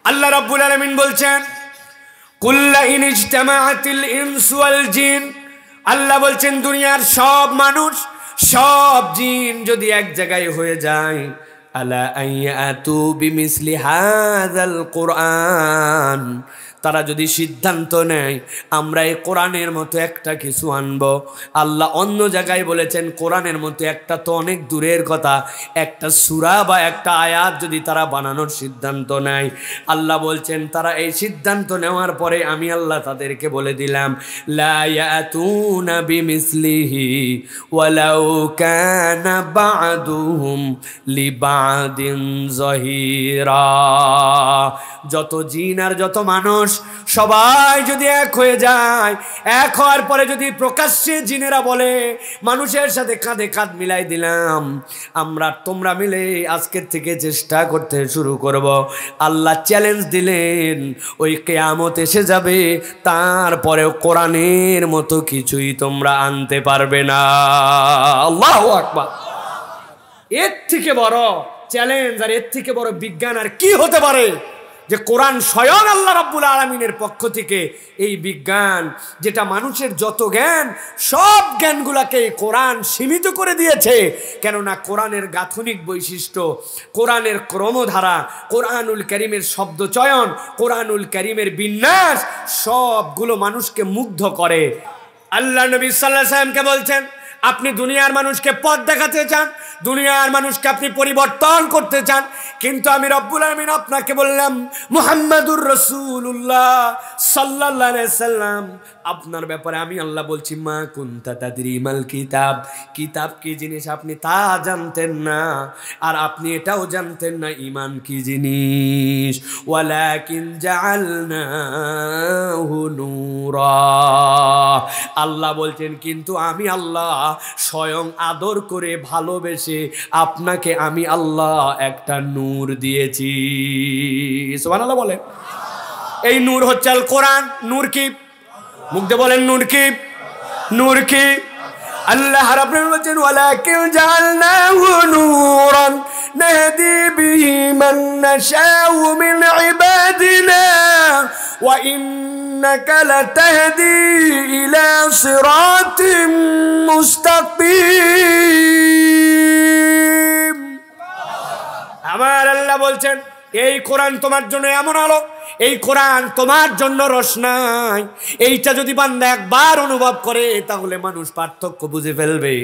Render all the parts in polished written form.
আল্লাহ রাব্বুল আলামিন বলছেন কুল্লা ইন ইজতামাআতিল ইনসু ওয়াল জিন, আল্লাহ বলছেন দুনিয়ার সব মানুষ সব জিন যদি এক জায়গায় হয়ে যায়, আলা আইয়াতু বিমিসলি হাযাল কুরআন, তারা যদি সিদ্ধান্ত নেয় আমরা এই কোরআনের মতো একটা কিছু আনবো। আল্লাহ অন্য জায়গায় বলেছেন কোরআনের মতো একটা তো অনেক দূরের কথা, একটা সূরা বা একটা আয়াত যদি তারা বানানোর সিদ্ধান্ত নেয়, আল্লাহ বলছেন তারা এই সিদ্ধান্ত নেওয়ার পরে আমি আল্লাহ তাদেরকে বলে দিলাম লা ইয়াতুনা বিমিসলিহি ওয়ালাউ কানা বা'দুহুম লিবা'দিন যাহিরা। যত জিন আর যত মানুষ সবাই যদি এক হয়ে যায়, এক হওয়ার পরে যদি প্রকাশ্যে জিনেরা বলে মানুষের সাথে কাঁধে কাঁধ মিলাই দিলাম, আমরা তোমরা মিলে আজকের থেকে চেষ্টা করতে শুরু করব, আল্লাহ চ্যালেঞ্জ দিলেন ওই কিয়ামত এসে যাবে তারপরেও কোরআনের মতো কিছুই তোমরা আনতে পারবে না। আল্লাহু আকবার। এর থেকে বড় চ্যালেঞ্জ আর এর থেকে বড় বিজ্ঞান আর কি হতে পারে যে কোরআন স্বয়ং আল্লাহ রাব্বুল আলামিনের পক্ষ থেকে এই বিজ্ঞান, যেটা মানুষের যত জ্ঞান সব জ্ঞানগুলাকে কোরআন সীমিত করে দিয়েছে। কেননা কোরআনের গাঠনিক বৈশিষ্ট্য, কোরআনের ক্রমধারা, কোরআনুল কারীমের শব্দ চয়ন, কোরআনুল কারীমের বিন্যাস সবগুলো মানুষকে মুগ্ধ করে। আল্লাহ নবী সাল্লাল্লাহু আলাইহি ওয়াসাল্লামকে বলছেন আপনি দুনিয়ার মানুষকে পথ দেখাতে চান, দুনিয়ার মানুষকে আপনি পরিবর্তন করতে চান, কিন্তু আমি রব্বুল আলামিন আপনাকে বললাম মুহাম্মাদুর রাসূলুল্লাহ সাল্লাল্লাহু আলাইহি সাল্লাম, আপনার ব্যাপারে আমি আল্লাহ বলছি মা কুনতা তাদরি মাল কিতাব, কিতাব কি জিনিস আপনি তা জানতেন না, আর আপনি এটাও জানতেন না ঈমান কি জিনিস। ওয়ালাকিন জাআলনাহু নূরা, আল্লাহ বলছেন কিন্তু আমি আল্লাহ স্বয়ং আদর করে ভালোবেসে আপনাকে আমি আল্লাহ একটা নূর দিয়েছি। সুবহানাল্লাহ বলেন। এই নূর হচ্ছে আল কোরআন। নূর কি? মুখ দিয়ে বলেন নূর কি? নূর কি? আল্লাহ রাব্বুল আলামিন বলেন ওয়ালাকিন জাআলনাহু নূরান নাহদি বিহি মান নাশাউ মিন ইবাদিনা ওয়া ইন্নাকা লাতাহদি ইলা সিরাতিম মুস্তাকিম। আমার আল্লাহ বলছেন এই কোরআন তোমার জন্য এমন আলো, এই কোরআন তোমার জন্য রোশনাই। এইটা যদি বান্দা একবার অনুভব করে তাহলে মানুষ পার্থক্য বুঝে ফেলবে।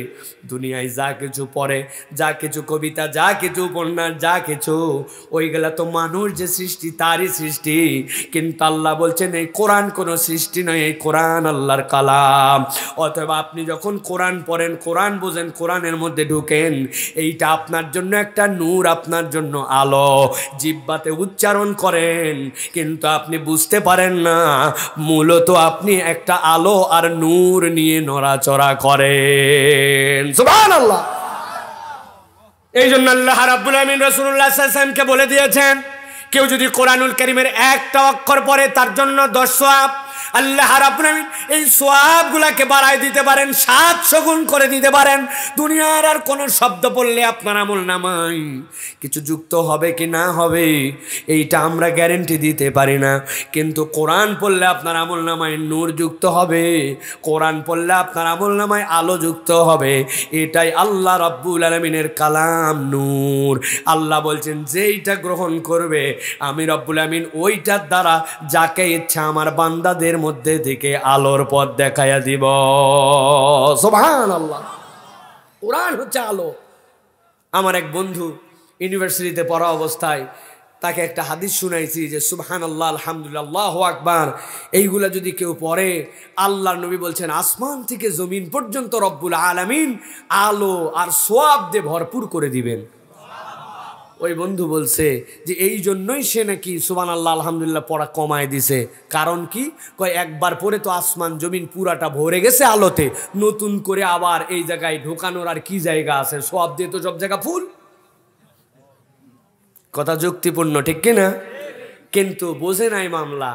দুনিয়ায় যা কিছু পড়ে, যা কিছু কবিতা, যা কিছু উপন্যাস, যা কিছু, ওইগুলা তো মানুষ যে সৃষ্টি তারই সৃষ্টি, কিন্তু আল্লাহ বলছেন এই কোরআন কোনো সৃষ্টি নয়, এই কোরআন আল্লাহর কালাম। অথবা আপনি যখন কোরআন পড়েন, কোরআন বোঝেন, কোরআনের মধ্যে ঢুকেন, এইটা আপনার জন্য একটা নূর, আপনার জন্য আলো। জিহ্বাতে উচ্চারণ করেন কিন্তু আপনি বুঝতে পারেন না মূলত আপনি একটা আলো আর নূর নিয়ে নড়াচড়া করেন। সুবহানাল্লাহ। এই জন্য আল্লাহ রাব্বুল আলামিন রাসূলুল্লাহ সাল্লাল্লাহু আলাইহি ওয়াসাল্লামকে বলে দিয়েছেন কেউ যদি কোরআনুল কারীমের একটা অক্ষর পড়ে তার জন্য 10 সওয়াব। আল্লাহ রাব্বুল আলামিন এই সওয়াবগুলোকে বাড়ায় দিতে পারেন, 700 গুণ করে দিতে পারেন। দুনিয়ার আর কোন শব্দ পড়লে আপনার আমলনামায় কিছু যুক্ত হবে কি না হবে এইটা আমরা গ্যারান্টি দিতে পারি না, কিন্তু কোরআন পড়লে আপনার আমলনামায় নূর যুক্ত হবে, কোরআন পড়লে আপনার আমলনামায় আলো যুক্ত হবে। এটাই আল্লাহ রাব্বুল আলামিনের কালাম নূর। আল্লাহ বলছেন যেইটা গ্রহণ করবে আমি রব্বুল আলামিন ওইটার দ্বারা যাকে ইচ্ছা আমার বান্দাদের মধ্যে থেকে আলোর পথ দেখাইয়া দিব। সুবহানাল্লাহ। কোরআন হচ্ছে আলো। আমার এক বন্ধু ইউনিভার্সিটিতে পড়া অবস্থায় তাকে একটা হাদিস শুনাইছি যে সুবহানাল্লাহ, আলহামদুলিল্লাহ, আল্লাহু আকবার, এইগুলা যদি কেউ পড়ে আল্লাহর নবী বলছেন আসমান থেকে জমিন পর্যন্ত রব্বুল আলামিন আলো আর সওয়াব দিয়ে ভরপুর করে দিবেন। ওই বন্ধু বলছে যে এই জন্যই সে নাকি সুবহানাল্লাহ আলহামদুলিল্লাহ পড়া কমায় দিছে। কারণ কি? কয় একবার পরে তো আসমান জমিন পুরাটা ভরে গেছে আলোতে, নতুন করে আবার এই জায়গায় ঢোকানোর আর কি জায়গা আছে? সওয়াব দিয়ে তো সব জায়গা ফুল। কথা যুক্তিপূর্ণ, ঠিক কিনা? কিন্তু বোঝে নাই মামলা।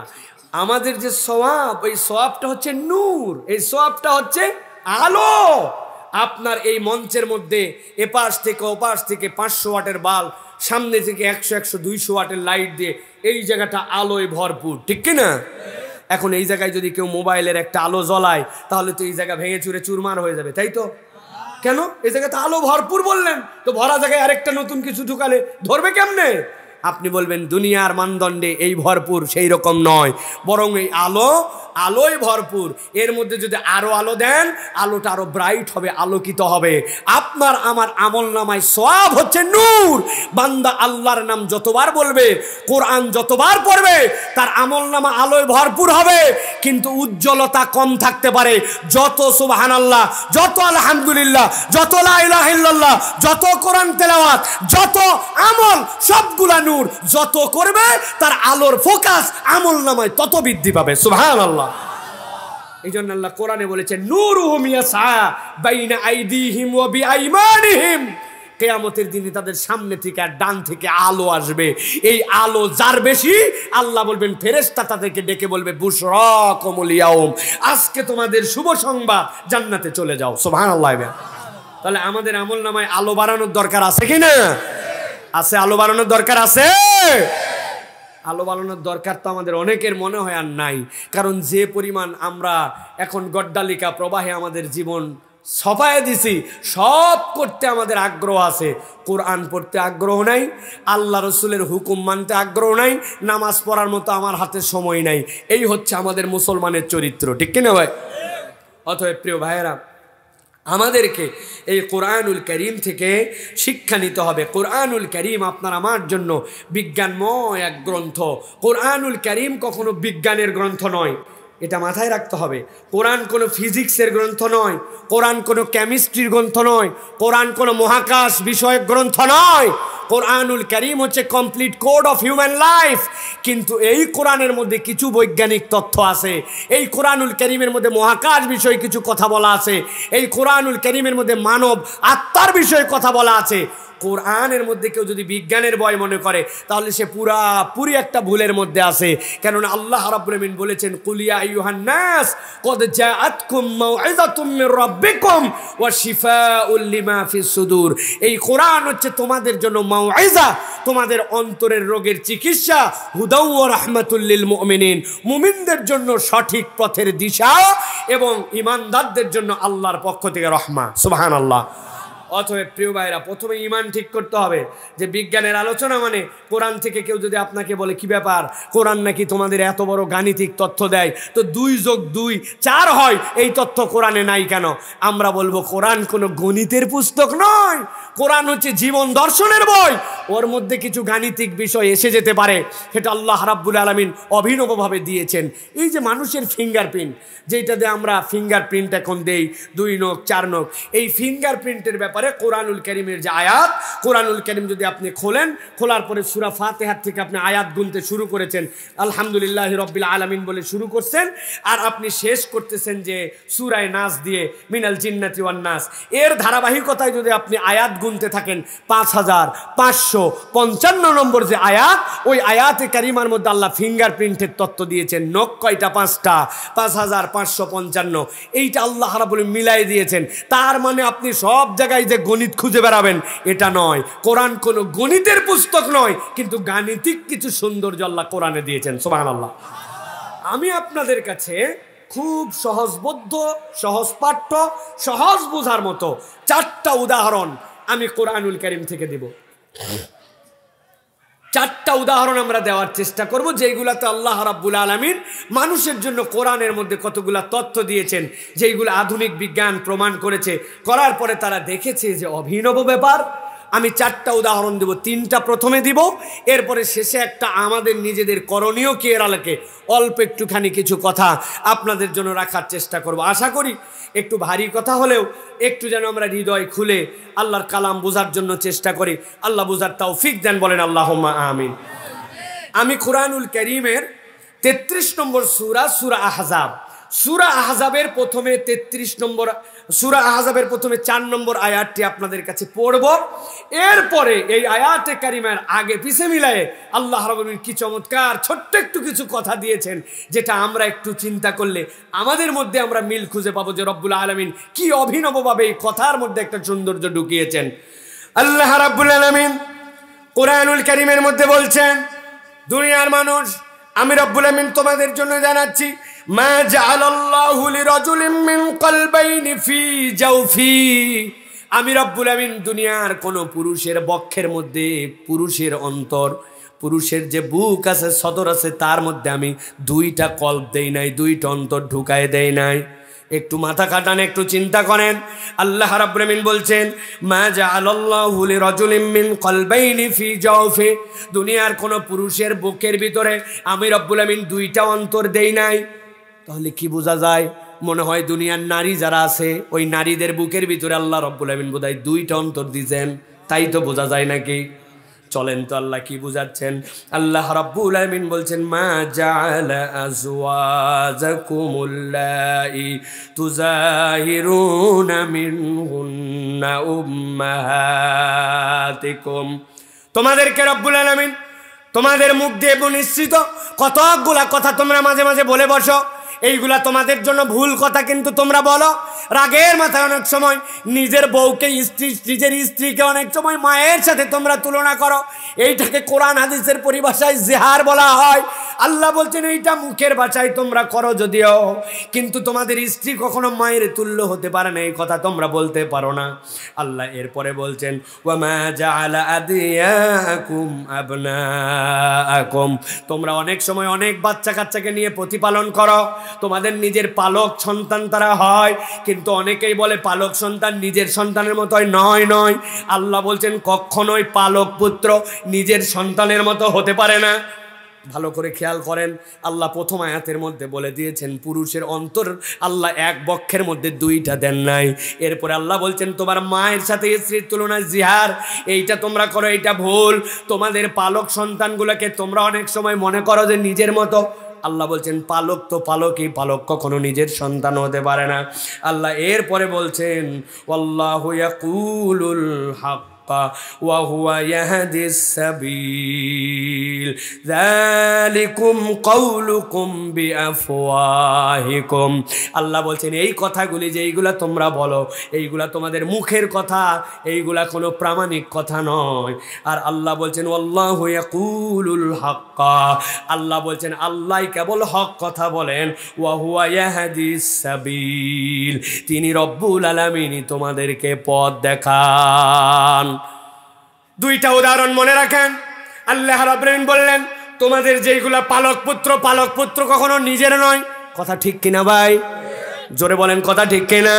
আমাদের যে সওয়াব, এই সওয়াবটা হচ্ছে নূর, এই সওয়াবটা হচ্ছে আলো। আপনার এই মঞ্চের মধ্যে এপাশ থেকে ওপাশ থেকে 500 ওয়াটের বাল্ব, সামনে থেকে 100, 100, 200 ওয়াটের লাইট দিয়ে এই জায়গাটা আলোয় ভরপুর, ঠিক কি না? এখন এই জায়গায় যদি কেউ মোবাইলের একটা আলো জ্বলায় তাহলে তো এই জায়গা ভেঙে চুরে চুরমার হয়ে যাবে, তাই তো? কেন? এই জায়গাতে আলো ভরপুর বললেন, তো ভরা জায়গায় আরেকটা নতুন কিছু ঢুকালে ধরবে কেমনে? আপনি বলবেন দুনিয়ার মানদণ্ডে এই ভরপুর সেই রকম নয়, বরং এই আলোয় ভরপুর। এর মধ্যে যদি আরো আলো দেন, আলোটা আরো ব্রাইট হবে, আলোকিত হবে। আপনার আমার আমল নামায় সওয়াব হচ্ছে নূর। বান্দা আল্লাহর নাম যতবার বলবে, কোরআন যতবার পড়বে, তার আমল নামা আলোয় ভরপুর হবে, কিন্তু উজ্জ্বলতা কম থাকতে পারে। যত সুবহানাল্লাহ, যত আলহামদুলিল্লাহ, যত লা ইলাহা ইল্লাল্লাহ, যত কোরআন তেলাওয়াত, যত আমল, সবগুলা নূর। যত করবে তার আলোর ফোকাস আমল নামায় তত বৃদ্ধি পাবে। সুবহানাল্লাহ। এই জন্য আল্লাহ কোরআনে বলেছেন নূরুহুম ইয়াসআ বাইনা আইদিহিম ওয়া বিআইমানিহিম। কিয়ামতের দিনে তাদের সামনে থেকে আর ডান থেকে আলো আসবে। এই আলো যার বেশি, আল্লাহ বলবেন ফেরেশতা তাদেরকে ডেকে বলবে বুশরাকুমুল ইয়াউম, আজকে তোমাদের শুভ সংবাদ, জান্নাতে চলে যাও। সুবহানাল্লাহ। তাহলে আমাদের আমল নামায় আলো বাড়ানোর দরকার আছে কি না? আছে, আলো বাড়ানোর দরকার আছে। আলো বাড়ানোর দরকার তো আমাদের অনেকের মনে হয় আর নাই, কারণ যে পরিমাণ আমরা এখন গড্ডালিকা প্রবাহে আমাদের জীবন ছপায় দিছি, সব করতে আমাদের আগ্রহ আছে, কোরআন পড়তে আগ্রহ নাই, আল্লাহ রসুলের হুকুম মানতে আগ্রহ নাই, নামাজ পড়ার মতো আমার হাতে সময় নাই। এই হচ্ছে আমাদের মুসলমানের চরিত্র, ঠিক কিনা ভাই? অতএব প্রিয় ভাইয়েরা, আমাদেরকে এই কোরআনুল কারীম থেকে শিক্ষা নিতে হবে। কোরআনুল কারীম আপনার আমার জন্য বিজ্ঞানময় এক গ্রন্থ। কোরআনুল কারীম কখনো বিজ্ঞানের গ্রন্থ নয়, এটা মাথায় রাখতে হবে। কোরআন কোনো ফিজিক্সের গ্রন্থ নয়, কোরআন কোনো কেমিস্ট্রির গ্রন্থ নয়, কোরআন কোনো মহাকাশ বিষয়ক গ্রন্থ নয়। কোরআনুল কারীম হচ্ছে complete code of human life. কিন্তু এই কোরআনের মধ্যে কিছু বৈজ্ঞানিক তথ্য আছে, এই কোরআনুল কারীমের মধ্যে মহাকাশ বিষয়ে কিছু কথা বলা আছে, এই কোরআনুল কারীমের মধ্যে মানব আত্মার বিষয়ে কথা বলা আছে। কোরআনের মধ্যে কেউ যদি বিজ্ঞানের বই মনে করে তাহলে সে পুরি একটা ভুলের মধ্যে আছে। কেননা আল্লাহ রাব্বুল আমিন বলেছেন কুলিয়া আইয়ুহান নাস কদ জাআতকুম মাউইযাতুম মির রাব্বিকুম ওয়া শিফাউল লিমা ফিস সুদূর। এই কোরআন হচ্ছে তোমাদের জন্য মাউইযা, তোমাদের অন্তরের রোগের চিকিৎসা, হুদাউ ওয়া রাহমাতুল লিল মুমিনিন, মুমিনদের জন্য সঠিক পথের দিশা এবং ঈমানদারদের জন্য আল্লাহর পক্ষ থেকে রহমত। সুবহানাল্লাহ। অতএব প্রিয় ভাইরা, প্রথমে ঈমান ঠিক করতে হবে যে বিজ্ঞানের আলোচনা মানে কোরআন থেকে কেউ যদি আপনাকে বলে কি ব্যাপার, কোরআন নাকি তোমাদের এত বড় গাণিতিক তথ্য দেয়, তো 2 + 2 4 হয়, এই তথ্য কোরআনে নাই কেন? আমরা বলবো কোরআন কোনো গণিতের পুস্তক নয়, কোরআন হচ্ছে জীবন দর্শনের বই। ওর মধ্যে কিছু গাণিতিক বিষয় এসে যেতে পারে, সেটা আল্লাহ রাব্বুল আলামিন অভিনবভাবে দিয়েছেন। এই যে মানুষের ফিঙ্গারপ্রিন্ট, যেটা দিয়ে আমরা ফিঙ্গারপ্রিন্ট এখন দেই 2 নখ 4 নখ, এই ফিঙ্গারপ্রিন্টের ব্যাপারে কোরআনুল কারীমের যে আয়াত, কোরআনুল কারীম যদি আপনি খোলার পরে সূরা ফাতিহা থেকে আপনি আয়াত গুনতে শুরু করেছেন, আলহামদুলিল্লাহি রাব্বিল আলামিন বলে শুরু করছেন, আর আপনি শেষ করতেছেন যে সূরা নাস দিয়ে মিনাল জিন্নাতি ওয়ান নাস, এর ধারাবাহিকতায় যদি আপনি আয়াত গুনতে থাকেন 5555 নম্বর যে আয়াত, ওই আয়াতে কারিমার মধ্যে আল্লাহ ফিঙ্গারপ্রিন্টের তত্ত্ব দিয়েছেন। নখ কয়টা? 5টা, 5555। এইটা আল্লাহ রাব্বুল মিলাই দিয়েছেন। তার মানে আপনি সব জায়গায় যে গণিত খুঁজে বেড়াবেন এটা নয়। কোরআন কোনো গণিতের পুস্তক নয়, কিন্তু গাণিতিক কিছু সৌন্দর্য আল্লাহ কোরআনে দিয়েছেন। সুবহানাল্লাহ। আমি আপনাদের কাছে খুব সহজবোধ্য, সহজ পাঠ্য, সহজ বোঝার মতো 4টা উদাহরণ আমি কোরআনুল কারীম থেকে দেব। 4টা উদাহরণ আমরা দেওয়ার চেষ্টা করব, যেইগুলাতে আল্লাহ রাব্বুল আলামিন মানুষের জন্য কোরআনের মধ্যে কতগুলা তথ্য দিয়েছেন, যেইগুলো আধুনিক বিজ্ঞান প্রমাণ করেছে, করার পরে তারা দেখেছে যে অভিনব ব্যাপার। আমি 4টা উদাহরণ দেব, 3টা প্রথমে দিব, এরপরে শেষে একটা আমাদের নিজেদের করণীয় কি এর আলোকে অল্প একটুখানি কিছু কথা আপনাদের জন্য রাখার চেষ্টা করব। আশা করি একটু ভারী কথা হলেও একটু যেন আমরা হৃদয় খুলে আল্লাহর কালাম বোঝার জন্য চেষ্টা করি। আল্লাহ বোঝার তৌফিক দেন, বলেন আল্লাহুম্মা আমিন। আমি কোরআনুল কারীমের 33 নম্বর সূরা আহজাব, সূরা আহজাবের প্রথমে 33 নম্বর সূরা আহজাবের প্রথমে 4 নম্বর আয়াতটি আপনাদের কাছে পড়ব। এরপরে এই আয়াতে কারিমার আগে পিছে মিলায়ে আল্লাহ রাব্বুল আলামিন কি চমৎকার ছোট্ট একটু কিছু কথা দিয়েছেন, যেটা আমরা একটু চিন্তা করলে আমাদের মধ্যে আমরা মিল খুঁজে পাবো যে রব্বুল আলামিন কি অভিনবভাবে এই কথার মধ্যে একটা সৌন্দর্য ঢুকিয়েছেন। আল্লাহ রাব্বুল আলামিন কোরআনুল কারীমের মধ্যে বলছেন দুনিয়ার মানুষ, আমি রব্বুল আমিন তোমাদের জন্য জানাচ্ছি, মা জাআলাল্লাহু লিরাজুলিন মিন কলবাইনি ফি জাওফি। আমি রব্বুল আমিন দুনিয়ার কোন পুরুষের বক্ষের মধ্যে, পুরুষের অন্তর, পুরুষের যে বুক আছে, সদর আছে, তার মধ্যে আমি দুইটা কল্প দেই নাই, দুইটা অন্তর ঢুকায় দেই নাই। একটু মাথা কাটান, একটু চিন্তা করেন। আল্লাহ রাব্বুল আমিন বলছেন, মা জাআলাল্লাহু লিরাজুলিন মিন কলবাইনি ফি জাওফি। দুনিয়ার কোন পুরুষের বুকের ভিতরে আমি রব্বুল আমিন দুইটা অন্তর দেই নাই। তাহলে কি বোঝা যায়? মনে হয় দুনিয়ার নারী যারা আছে, ওই নারীদের বুকের ভিতরে আল্লাহ রব্বুল আমিন বোধহয় দুইটা অন্তর দিয়েছেন, তাই তো বোঝা যায় নাকি? চলেন তো আল্লাহ কি বুঝাচ্ছেন। আল্লাহ রাব্বুল আমিন বলছেন, মা জাআলা আজওয়াজাকুমুল্লাই তুজাহিরুনা মিনহুন্না উম্মাহাতিকুম। তোমাদেরকে রব্বুল আলামিন তোমাদের মুখ দিয়ে নিশ্চিত কতগুলা কথা তোমরা মাঝে মাঝে বলে বসো, এইগুলা তোমাদের জন্য ভুল কথা, কিন্তু তোমরা বলো রাগের মাথায় অনেক সময় নিজের বউকে, নিজের স্ত্রীকে অনেক সময় মায়ের সাথে তোমরা তুলনা করো। এইটাকে কোরআন হাদিসের পরিভাষায় জিহার বলা হয়। আল্লাহ বলছেন এইটা মুখের ভাষায় তোমরা করো যদিও, কিন্তু তোমাদের স্ত্রী কখনো মায়ের তুল্য হতে পারে না, এই কথা তোমরা বলতে পারো না। আল্লাহ এরপরে বলছেন, ওয়া মা জাআলা আদিয়াকুম আবনাআকুম। তোমরা অনেক সময় অনেক বাচ্চা কাচ্চাকে নিয়ে প্রতিপালন করো, তোমাদের নিজের পালক সন্তান তারা হয়, কিন্তু অনেকেই বলে পালক সন্তান নিজের সন্তানের মতো হয়। নয়, আল্লাহ বলছেন কখনোই পালক পুত্র নিজের সন্তানের মতো হতে পারে না। ভালো করে খেয়াল করেন, আল্লাহ প্রথম আয়াতের মধ্যে বলে দিয়েছেন পুরুষের অন্তর আল্লাহ এক বক্ষের মধ্যে দুইটা দেন নাই। এরপরে আল্লাহ বলছেন তোমার মায়ের সাথে স্ত্রীর তুলনায় জিহার, এইটা তোমরা করো, এইটা ভুল। তোমাদের পালক সন্তানগুলোকে তোমরা অনেক সময় মনে করো যে নিজের মতো। আল্লাহ বলছেন পালক তো পালকই, পালক কখনো নিজের সন্তান হতে পারে না। আল্লাহ এরপরে বলছেন, ওয়াল্লাহু ইয়াকুলুল হক ওয়া হুয়া ইয়াহদিস সাবিল যালিকুম কাউলুকুম বিআফওয়াহিকুম। আল্লাহ বলছেন এই কথাগুলি যেইগুলা তোমরা বলো, এইগুলা তোমাদের মুখের কথা, এইগুলা কোনো প্রামাণিক কথা নয়। আর আল্লাহ বলছেন ওয়াল্লাহু ইয়াকুলুল হক, আল্লাহ বলছেন আল্লাহ কেবল হক কথা বলেন। ওয়া হুয়া ইয়াহদিস সাবিল, তিনি রব্বুল আলামিন তোমাদেরকে পথ দেখান। দুইটা উদাহরণ মনে রাখেন। আল্লাহ রাব্বুল আলামিন বললেন তোমাদের যেইগুলা পালক পুত্র কখনো নিজের নয়। কথা ঠিক কিনা ভাই? জোরে বলেন কথা ঠিক কিনা?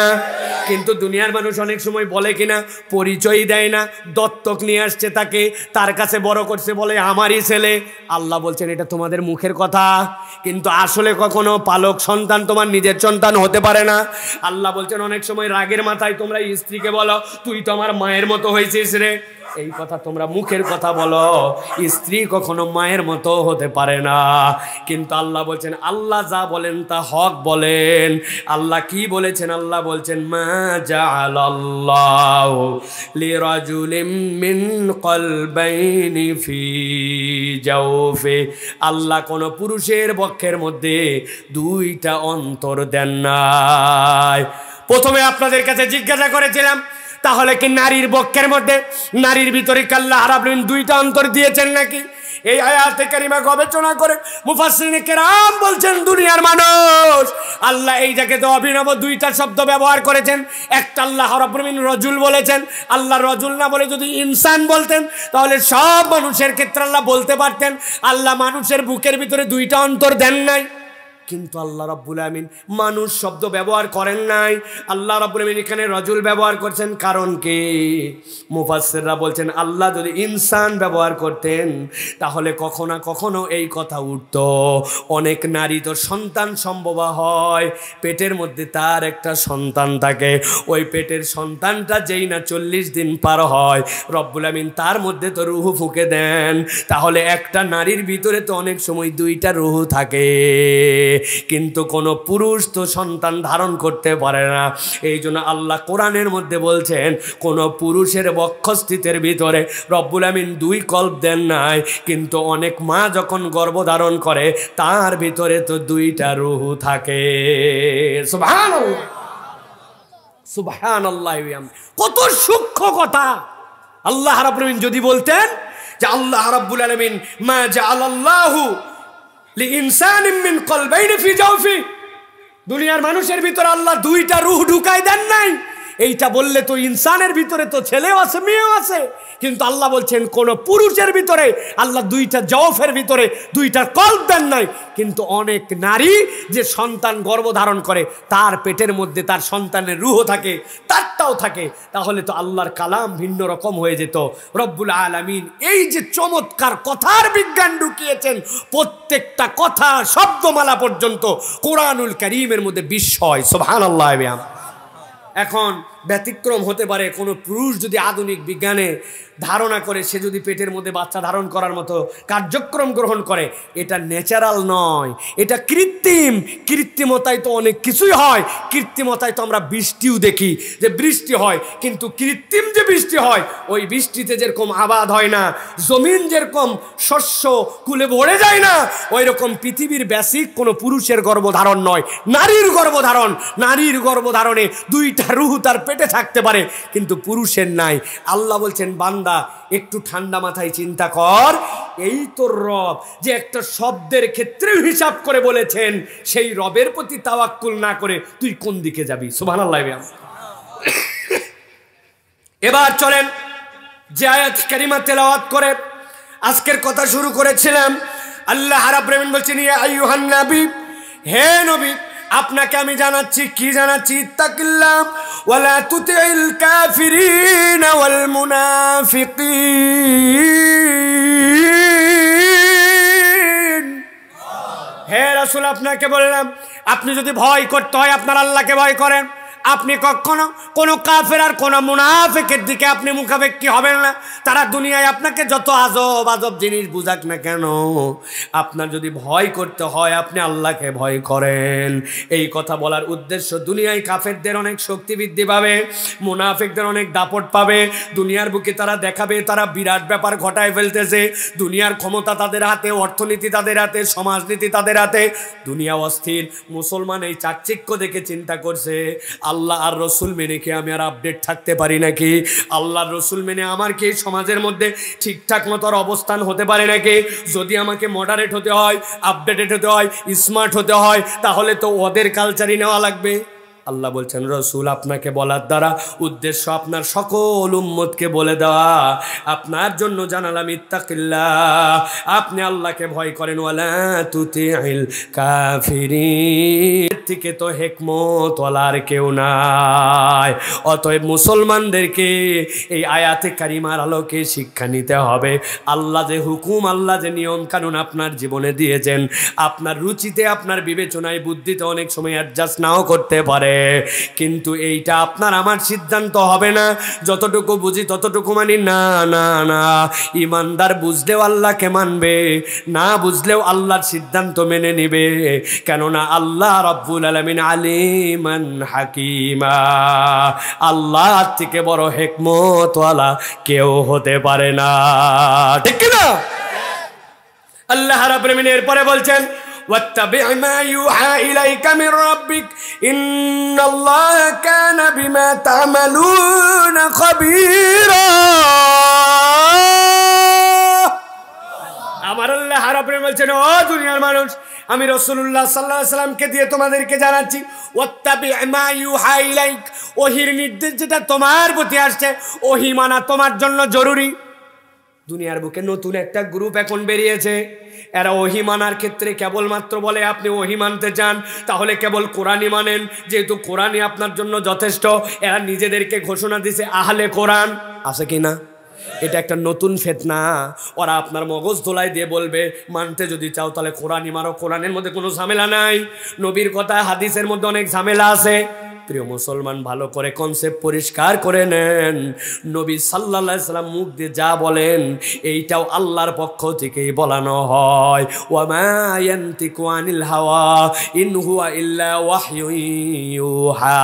কিন্তু দুনিয়ার মানুষ অনেক সময় বলে কিনা, পরিচয় দেয় না, দত্তক নিয়ে আসছে তাকে, তার কাছে বড় করছে, বলে আমারই ছেলে। আল্লাহ বলছেন এটা তোমাদের মুখের কথা, কিন্তু আসলে কখনো পালক সন্তান তোমার নিজের সন্তান হতে পারে না। আল্লাহ বলছেন অনেক সময় রাগের মাথায় তোমরা স্ত্রীকে বলো তুই তো আমার মায়ের মতো হয়েছিস রে। এই কথা তোমরা মুখের কথা বলো, স্ত্রী কখনো মায়ের মতো হতে পারে না। কিন্তু আল্লাহ বলছেন আল্লাহ যা বলেন তা হক বলেন। আল্লাহ কি বলেছেন? আল্লাহ বলছেন মা জাআলাল্লাহু লিরাজুলিন মিন কলবাইনি ফি জাওফি। আল্লাহ কোন পুরুষের বক্ষের মধ্যে দুইটা অন্তর দেন নাই। প্রথমে আপনাদের কাছে জিজ্ঞাসা করেছিলাম তাহলে কি নারীর বক্ষের মধ্যে, নারীর ভিতরে আল্লাহ রাব্বুল আলামিন দুইটা অন্তর দিয়েছেন নাকি? এই আয়াতে কারিমা গবেষণা করে মুফাসসিরিনে কেরাম বলছেন দুনিয়ার মানুষ আল্লাহ এই জায়গাতে অভিনব দুইটা শব্দ ব্যবহার করেছেন। একটা আল্লাহ রাব্বুল আলামিন রজুল বলেছেন, আল্লাহ রজুল না বলে যদি ইনসান বলতেন তাহলে সব মানুষের ক্ষেত্রে আল্লাহ বলতে পারতেন আল্লাহ মানুষের বুকের ভিতরে দুইটা অন্তর দেন নাই। কিন্তু আল্লাহ রাব্বুল আমিন মানুষ শব্দ ব্যবহার করেন নাই, আল্লাহ রাব্বুল আমিন এখানে রজুল ব্যবহার করছেন। কারণ কি? মুফাসসিররা বলছেন আল্লাহ যদি ইনসান ব্যবহার করতেন তাহলে কখনো না কখনো এই কথা উঠতো। অনেক নারী তো সন্তান সম্ভবা হয়, পেটের মধ্যে তার একটা সন্তান থাকে, ওই পেটের সন্তানটা যেই না 40 দিন পার হয় রব্বুল আমিন তার মধ্যে তো রুহু ফুঁকে দেন। তাহলে একটা নারীর ভিতরে তো অনেক সময় দুইটা রুহু থাকে, কিন্তু কোন পুরুষ তো সন্তান ধারণ করতে পারে না। এই জন্য আল্লাহ কোরআনের মধ্যে বলছেন কোন পুরুষের বক্ষস্থিতের ভিতরে রব্বুল আমিন দুই কল্প দেন নাই, কিন্তু অনেক মা যখন গর্ভধারণ করে তার ভিতরে তো দুইটা রুহু থাকে। সুবহানাল্লাহ, সুবহানাল্লাহ। কত সূক্ষ্ম কথা! আল্লাহ রাব্বুল আমিন যদি বলতেন যে আল্লাহ রাব্বুল আলামিন মা জাআলাল্লাহু লিইনসানিন মিন কলবাইনি ফি জাওফি, দুনিয়ার মানুষের ভিতরে আল্লাহ দুইটা রূহ ঢুকাই দেন নাই। এইটা বললে তো ইনসানের ভিতরে তো ছেলেও আছে মেয়েও আছে, কিন্তু আল্লাহ বলছেন কোন পুরুষের ভিতরে আল্লাহ দুইটা জওফের ভিতরে দুইটা কল্ব দেন নাই। কিন্তু অনেক নারী যে সন্তান গর্ভধারণ করে তার পেটের মধ্যে তার সন্তানের রূহ থাকে, তারটাও থাকে, তাহলে তো আল্লাহর কালাম ভিন্ন রকম হয়ে যেত। রব্বুল আলামিন এই যে চমৎকার কথার বিজ্ঞান ঢুকিয়েছেন, প্রত্যেকটা কথা শব্দমালা পর্যন্ত কোরআনুল কারীমের মধ্যে বিস্ময়। সুবহানাল্লাহ। এখন ব্যতিক্রম হতে পারে কোনো পুরুষ যদি আধুনিক বিজ্ঞানে ধারণা করে সে যদি পেটের মধ্যে বাচ্চা ধারণ করার মতো কার্যক্রম গ্রহণ করে, এটা ন্যাচারাল নয়, এটা কৃত্রিম। কৃত্রিমতায় তো অনেক কিছুই হয়, কৃত্রিমতায় তো আমরা বৃষ্টিও দেখি যে বৃষ্টি হয়, কিন্তু কৃত্রিম যে বৃষ্টি হয় ওই বৃষ্টিতে যেরকম আবাদ হয় না, জমিন যেরকম শস্য কুলে ভরে যায় না, ওই রকম পৃথিবীর বেসিক কোনো পুরুষের গর্ভধারণ নয়, নারীর গর্ভধারণ। নারীর গর্ভধারণে দুইটা রূহ তার পেটে থাকতে পারে, কিন্তু পুরুষের নাই। আল্লাহ বলছেন বান্দা একটু ঠান্ডা মাথায় চিন্তা কর, এই তোর রব যে একটা শব্দের ক্ষেত্রে হিসাব করে বলেছেন, সেই রবের প্রতি তাওয়াক্কুল না করে তুই কোন দিকে যাবি? সুবহানাল্লাহ। এবার চলেন যে আয়াত কারিমা তেলাওয়াত করে আজকের কথা শুরু করেছিলাম। আল্লাহ রাব্বুল আলামিন বলছেন ইয়া আইয়ুহান নবী, হে নবী আপনাকে আমি জানাচ্ছি, কি জানাচ্ছি? ইত্তাকিল্লাহ ওয়ালা তুতিল কাফিরিন ওয়াল মুনাফিকিন। হে রাসূল আপনাকে বললাম, আপনি যদি ভয় করতে হয় আপনার আল্লাহকে ভয় করেন। আপনি কখনো কোনো কাফের আর কোনো মুনাফিকের দিকে আপনি মুখাপেক্ষী হবেন না। তারা দুনিয়ায় আপনাকে যত আজব আজব জিনিস বুঝাক না কেন, আপনার যদি ভয় করতে হয় আপনি আল্লাহকে ভয় করেন। এই কথা বলার উদ্দেশ্য, দুনিয়ায় কাফেরদের অনেক শক্তি বৃদ্ধি পাবে, মুনাফিকদের অনেক দাপট পাবে, দুনিয়ার বুকে তারা দেখাবে তারা বিরাট ব্যাপার ঘটায় ফেলতেছে, দুনিয়ার ক্ষমতা তাদের হাতে, অর্থনীতি তাদের হাতে, সমাজনীতি তাদের হাতে, দুনিয়া অস্থির। মুসলমান এই চাকচিক্য দেখে চিন্তা করছে আল্লাহ আর রসুল মেনে কি আমি আর আপডেট থাকতে পারি নাকি? আল্লাহর রসুল মেনে আমার কি সমাজের মধ্যে ঠিকঠাক মতো অবস্থান হতে পারে নাকি? যদি আমাকে মডারেট হতে হয়, আপডেটেড হতে হয়, স্মার্ট হতে হয়, তাহলে তো ওদের কালচারই নেওয়া লাগবে। আল্লাহ বলছেন রসুল আপনাকে বলার দ্বারা উদ্দেশ্য আপনার সকল উম্মতকে বলে দেওয়া। আপনার জন্য জানালাম ইত্তাকিল্লাহ, আপনি আল্লাহকে ভয় করেন, ওয়ালা তুতিল কাফিরিন। থেকে তো হেকমত ওয়ালার কেউ নাই। অতএব মুসলমানদেরকে এই আয়াতে কারিমার আলোকে শিক্ষা নিতে হবে। আল্লাহ যে হুকুম, আল্লাহ যে নিয়ম কানুন আপনার জীবনে দিয়েছেন, আপনার রুচিতে, আপনার বিবেচনায়, বুদ্ধিতে অনেক সময় অ্যাডজাস্ট নাও করতে পারে, কিন্তু এইটা আপনার আমার সিদ্ধান্ত হবে না। যতটুকু বুঝি ততটুকু মানি না, না না। ইমানদার বুঝলেও আল্লাহকে মানবে, না বুঝলেও আল্লাহর সিদ্ধান্ত মেনে নিবে। কেননা আল্লাহ রাব্বুল আলামিন আলিমান হাকিমা, আল্লাহ থেকে বড় হিকমত ওয়ালা কেউ হতে পারে না, ঠিক কি না? আল্লাহ রাব্বুল আলামিন এরপরে বলছেন واتبع ما يوحى إليك من ربك إن الله كان بما تعملون خبيرا। আমার আল্লাহ রাব্বুল আলামিন বলছেন, ও দুনিয়ার মানুষ, আমি রাসূলুল্লাহ সাল্লাল্লাহু আলাইহি সাল্লামকে দিয়ে তোমাদেরকে জানাচ্ছি, ওয়াত্তাবি মা ইউহা ইলাইক, ওহীর নির্দেশ যেটা তোমার প্রতি আসছে, ওহী মানা তোমার জন্য জরুরি। দুনিয়ার বুকে নতুন একটা গ্রুপ এখন বেরিয়েছে, এরা ওহী মানার ক্ষেত্রে কেবলমাত্র বলে আপনি ওহী মানতে চান তাহলে কেবল কোরআনই মানেন, যেহেতু কোরআনই আপনার জন্য যথেষ্ট। এরা নিজেদেরকে ঘোষণা দিছে আহলে কোরআন, আছে কি না? এটা একটা নতুন ফিতনা। ওরা আপনার মগজ ধোলাই দিয়ে বলবে মানতে যদি চাও তাহলে কোরআনই মারো, কোরআনের মধ্যে কোনো ঝামেলা নাই, নবীর কথা হাদিসের মধ্যে অনেক ঝামেলা আছে। প্রিয় মুসলমান, ভালো করে কনসেপ্ট পরিষ্কার করে নেন। নবী সাল্লাল্লাহু আলাইহি সাল্লাম মুখ দিয়ে যা বলেন এইটাও আল্লাহর পক্ষ থেকেই বলানো হয়। ওয়া মা ইয়ানতিকু আনিল হাওয়া ইন হুয়া ইল্লা ওয়াহয়ুন ইউহা।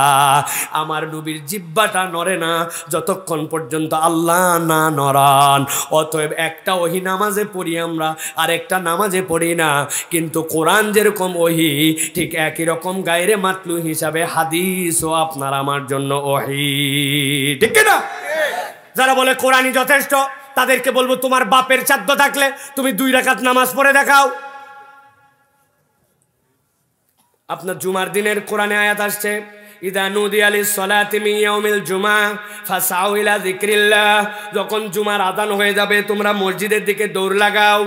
আমার নবীর জিহ্বাটা নড়ে না যতক্ষণ পর্যন্ত আল্লাহ না নড়ান। অতএব একটা ওহী নামাজে পড়ি আমরা, আর একটা নামাজে পড়ি না, কিন্তু কোরআন যেরকম ওহী ঠিক একই রকম গায়রে মাতলু হিসাবে হাদিস আপনার আমার জন্য ওহী, ঠিক না? যারা বলে কোরআনই যথেষ্ট, তাদেরকে বলবো তোমার বাপের সাধ্য থাকলে তুমি 2 রাকাত নামাজ পড়ে দেখাও। আপনার জুমার দিনের কোরআনে আয়াত আসছে, ইদা নুদিয়া লিস-সালাতি মিন ইয়াউমিল জুমআ ফাসআউ ইলা যিকরিল্লাহ, যখন জুমার আযান হয়ে যাবে তোমরা মসজিদের দিকে দৌড় লাগাও।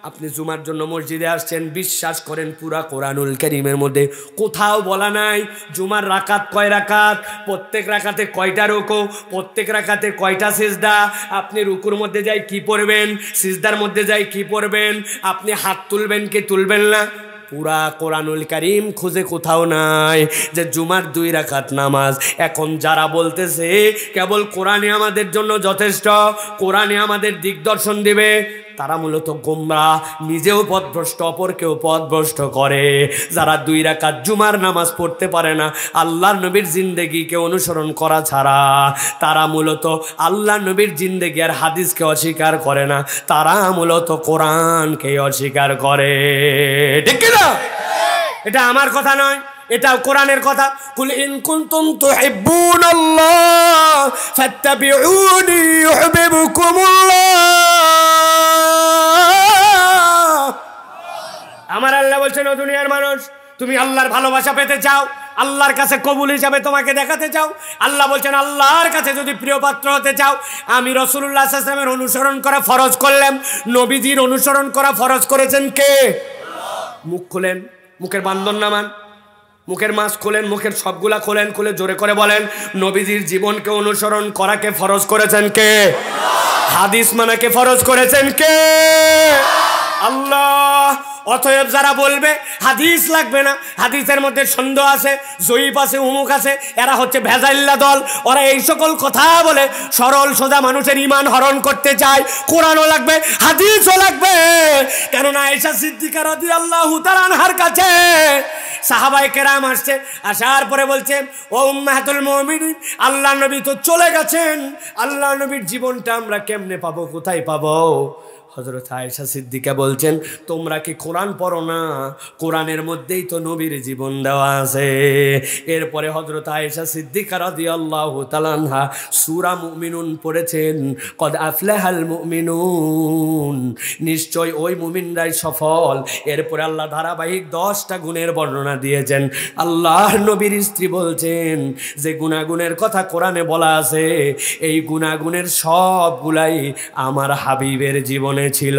আপনি জুমার জন্য মসজিদে আসছেন, বিশ্বাস করেন পুরা কোরআনুল কারীমের মধ্যে কোথাও বলা নাই জুমার রাকাত কয় রাকাত, প্রত্যেক রাকাতে কয়টা রুকু, প্রত্যেক রাকাতে কয়টা সিজদা, আপনি রুকুর মধ্যে যাই কি পড়বেন, সিজদার মধ্যে যাই কি পড়বেন, আপনি হাত তুলবেন কি তুলবেন না। পুরা কোরআনুল কারীম খুঁজে কোথাও নাই যে জুমার 2 রাকাত নামাজ। এখন যারা বলতেছে কেবল কোরআনে আমাদের জন্য যথেষ্ট, কোরআনে আমাদের দিগদর্শন দিবে, তারা মূলত গোমরাহ, নিজেও পথভ্রষ্ট, অপরকেও পথভ্রষ্ট করে। যারা 2 রাকাত জুমার নামাজ পড়তে পারে না আল্লাহর নবীর জিন্দেগিকে অনুসরণ করা ছাড়া, তারা মূলত আল্লাহর নবীর জিন্দেগি আর হাদিসকে অস্বীকার করে না, তারা মূলত কোরআনকে অস্বীকার করে। ঠিক কি না? এটা আমার কথা নয়, এটা কোরআনের কথা। কুল ইন কুনতুম তুহিব্বুনাল্লাহ ফাত্তাবিউনি ইউহিব্বুকুমুল্লাহ। আমার আল্লাহ বলছেন, ও দুনিয়ার মানুষ, তুমি আল্লাহর ভালোবাসা পেতে চাও, আল্লাহর কাছে কবুল হিসাবে তোমাকে দেখাতে চাও, আল্লাহ বলছেন আল্লাহর কাছে যদি প্রিয় পাত্র হতে চাও, আমি রাসূলুল্লাহ সাল্লাল্লাহু আলাইহি ওয়াসাল্লামের অনুসরণ করা ফরজ করলাম। নবীজির অনুসরণ করা ফরজ করেছেন কে? মুখ খুলেন, মুখের বান্ধন নামান, মুখের মাছ খোলেন, মুখের সবগুলা খোলেন, খুলে জোরে করে বলেন নবীজির জীবনকে অনুসরণ করাকে ফরজ করেছেন কে? হাদিস মানাকে ফরজ করেছেন কে? আল্লাহ। অতএব যারা বলবে হাদিস লাগবে না, হাদিসের মধ্যে সন্দেহ আছে, জয়ীফ আছে, উমুক আছে, এরা হচ্ছে ভেজাইল্লা দল। ওরা এই সকল কথা বলে সরল সোজা মানুষের ঈমান হরণ করতে চায়। কোরআনও লাগবে, হাদিসও লাগবে। কেননা আয়েশা সিদ্দিকা রাদিয়াল্লাহু তাআলা আনহার কাছে সাহাবায়ে কেরাম আসছে, আসার পরে বলছে, ও উম্মাহাতুল মুমিনিন, আল্লাহ নবী তো চলে গেছেন, আল্লাহ নবীর জীবনটা আমরা কেমনে পাবো, কোথায় পাবো? হযরত আয়েশা সিদ্দিকা বলছেন, তোমরা কি কোরআন পড়ো না? কোরআনের মধ্যেই তো নবীর জীবন দেওয়া আছে। এরপরে হযরত আয়েশা সিদ্দিকা রাদিয়াল্লাহু তাআলা আনহা সূরা মুমিনুন পড়েছেন, কদ আফলাহাল মুমিনুন, নিশ্চয় ওই মুমিনরাই সফল। এরপরে আল্লাহ ধারাবাহিক 10টা গুণের বর্ণনা দিয়েছেন। আল্লাহর নবীর স্ত্রী বলছেন যে গুণাগুণের কথা কোরআনে বলা আছে, এই গুণাগুণের সবগুলাই আমার হাবিবের জীবনে ছিল।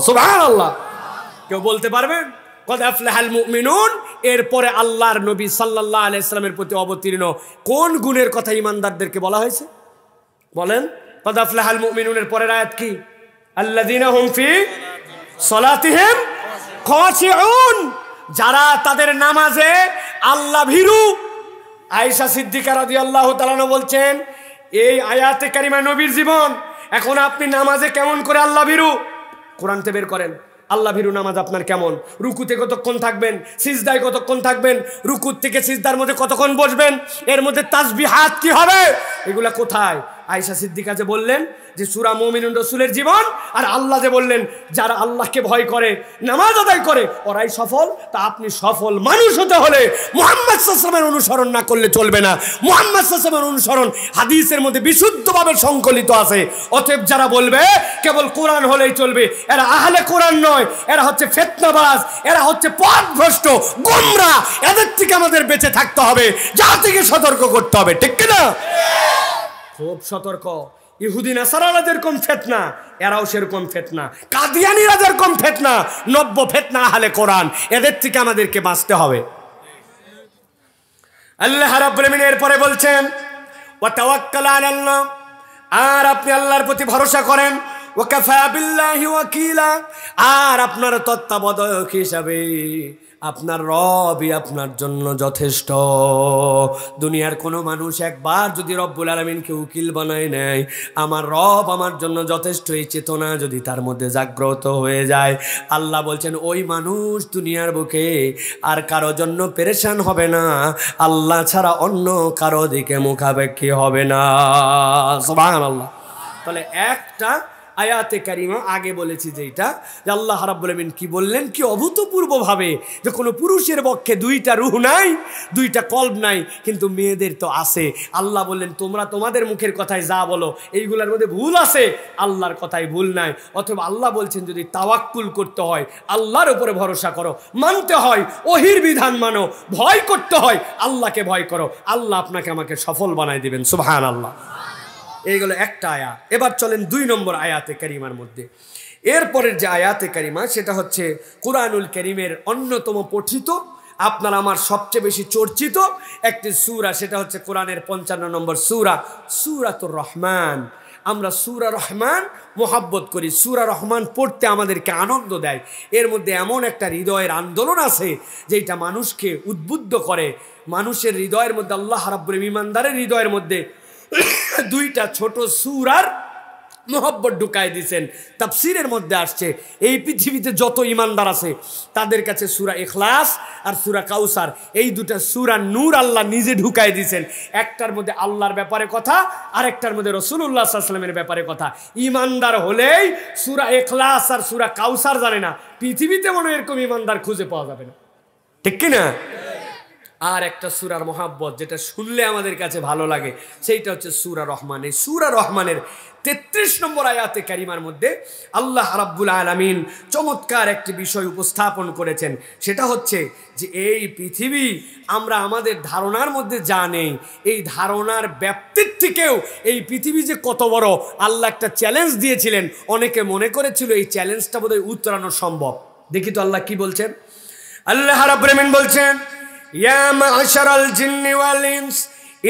সুবহানাল্লাহ। কেউ বলতে পারবেন কদ আফলাহাল মুমিনুন এরপরে আল্লাহর নবী সাল্লাল্লাহু আলাইহি সাল্লামের প্রতি অবতীর্ণ কোন গুণের কথা ঈমানদারদেরকে বলা হয়েছে? বলেন। কদ আফলাহাল মুমিনুনের পরের আয়াত কি? আল্লাযীনা হুম ফি সালাতিহিম খাশিউন, যারা তাদের নামাজে আল্লাহ ভীরু। আয়েশা সিদ্দিকা রাদিয়াল্লাহু তাআলা বলছেন, এই আয়াতে কারিমা নবীর জীবন। এখন আপনি নামাজে কেমন করে আল্লাহ ভীরু? কোরআনতে বের করেন আল্লাহ ভীরু নামাজ আপনার কেমন। রুকুতে কতক্ষণ থাকবেন, সিজদায় কতক্ষণ থাকবেন, রুকুর থেকে সিজদার মধ্যে কতক্ষণ বসবেন, এর মধ্যে তাসবিহাত কি হবে, এগুলা কোথায়? আয়েশা সিদ্দিকা যে বললেন যে সূরা মুমিনুন রাসূলের জীবন, আর আল্লাহ যে বললেন যারা আল্লাহকে ভয় করে, নামাজ আদায় করে, ওরাই সফল। তা আপনি সফল মানুষ হতে হলে মুহাম্মদ সাল্লাল্লাহু আলাইহি ওয়াসাল্লামের অনুসরণ না করলে চলবে না। মুহাম্মদ সাল্লাল্লাহু আলাইহি ওয়াসাল্লামের অনুসরণ হাদিসের মধ্যে বিশুদ্ধভাবে সংকলিত আছে। অতএব যারা বলবে কেবল কোরআন হলেই চলবে, এরা আহলে কোরআন নয়, এরা হচ্ছে ফিতনাবাজ, এরা হচ্ছে পথভ্রষ্ট, গোমরাহ। এদের থেকে আমাদের বেঁচে থাকতে হবে, জাতিকে সতর্ক করতে হবে। ঠিক কি না? খুব সতর্ক। ইহুদি নাসারারা যেরকম ফিতনা, এরাও সেরকম ফিতনা। কাদিয়ানীরা যেরকম ফিতনা, নব্য ফিতনা আহলে কোরআন। এদের থেকে আমাদেরকে বাঁচতে হবে। আল্লাহ রাব্বুল আলামিন এরপরে বলছেন, ওয়া তাওয়াক্কাল আলাল্লাহ, আর আপনি আল্লাহর প্রতি ভরসা করেন। ওয়া কাফা বিল্লাহি ওয়াকিলা, আর আপনার তত্ত্বাবধায়ক হিসাবে আপনার রবই আপনার জন্য যথেষ্ট। দুনিয়ার কোনো মানুষ একবার যদি রব্বুল আলামিনকে উকিল বানায় নেয়, আমার রব আমার জন্য যথেষ্ট, এই চেতনা যদি তার মধ্যে জাগ্রত হয়ে যায়, আল্লাহ বলছেন ওই মানুষ দুনিয়ার বুকে আর কারো জন্য পেরেশান হবে না, আল্লাহ ছাড়া অন্য কারো দিকে মুখাপেক্ষী হবে না। সুবহানাল্লাহ। তাহলে একটা আয়াতে কারিমা আগে বলেছি যেটা যে আল্লাহ রাব্বুল আমিন কি বললেন, কি অভূতপূর্বভাবে যে কোনো পুরুষের পক্ষে দুইটা রূহ নাই, দুইটা কলব নাই, কিন্তু মেয়েদের তো আছে। আল্লাহ বললেন তোমরা তোমাদের মুখের কথায় যা বলো এইগুলোর মধ্যে ভুল আছে, আল্লাহর কথায় ভুল নাই। অথবা আল্লাহ বলছেন যদি তাওয়াক্কুল করতে হয় আল্লাহর উপরে ভরসা করো, মানতে হয় ওহির বিধান মানো, ভয় করতে হয় আল্লাহকে ভয় করো, আল্লাহ আপনাকে আমাকে সফল বানাই দিবেন। সুবহানাল্লাহ। এইগুলো একটা আয়াত। এবার চলেন 2 নম্বর আয়াতে কারিমার মধ্যে। এরপরের যে আয়াতে কারিমা সেটা হচ্ছে কুরআনুল কারীমের অন্যতম পঠিত, আপনার আমার সবচেয়ে বেশি চর্চিত একটি সূরা, সেটা হচ্ছে কোরআনের 55 নম্বর সূরা, সূরাতুর রহমান। আমরা সূরা রহমান মোহাব্বত করি, সূরা রহমান পড়তে আমাদেরকে আনন্দ দেয়। এর মধ্যে এমন একটা হৃদয়ের আন্দোলন আছে যেটা মানুষকে উদ্বুদ্ধ করে। মানুষের হৃদয়ের মধ্যে আল্লাহ রাব্বুল আমিন ইমানদারের হৃদয়ের মধ্যে 2টা ছোট সূরার মোহব্বত ঢুকায় দিয়েছেন। তাফসীরের মধ্যে আসছে এই পৃথিবীতে যত ইমানদার আছে তাদের কাছে সূরা ইখলাস আর সূরা কাউসার, এই 2টা সূরা নূর আল্লাহ নিজে ঢুকায় দিয়েছেন। একটার মধ্যে আল্লাহর ব্যাপারে কথা, আর একটার মধ্যে রাসূলুল্লাহ সাল্লাল্লাহু আলাইহি ওয়াসাল্লামের ব্যাপারে কথা। ইমানদার হলেই সূরা ইখলাস আর সূরা কাউসার জানে না, পৃথিবীতে মনে এরকম ইমানদার খুঁজে পাওয়া যাবে না, ঠিক কি না? আর একটা সূরার মোহাব্বত যেটা শুনলে আমাদের কাছে ভালো লাগে সেইটা হচ্ছে সূরা রহমান। এই সূরা রহমানের 33 নম্বর আয়াতে কারিমার মধ্যে আল্লাহ রাব্বুল আলামিন চমৎকার একটি বিষয় উপস্থাপন করেছেন। সেটা হচ্ছে যে এই পৃথিবী আমরা আমাদের ধারণার মধ্যে যা নেই, এই ধারণার ব্যাপ্তির থেকেও এই পৃথিবী যে কত বড়, আল্লাহ একটা চ্যালেঞ্জ দিয়েছিলেন। অনেকে মনে করেছিল এই চ্যালেঞ্জটা বোধহয় উত্তরানো সম্ভব। দেখি তো আল্লাহ কি বলছেন। আল্লাহ রাব্বুল আলামিন বলছেন, ইয়া মা'শারাল জিন্নি ওয়াল ইনস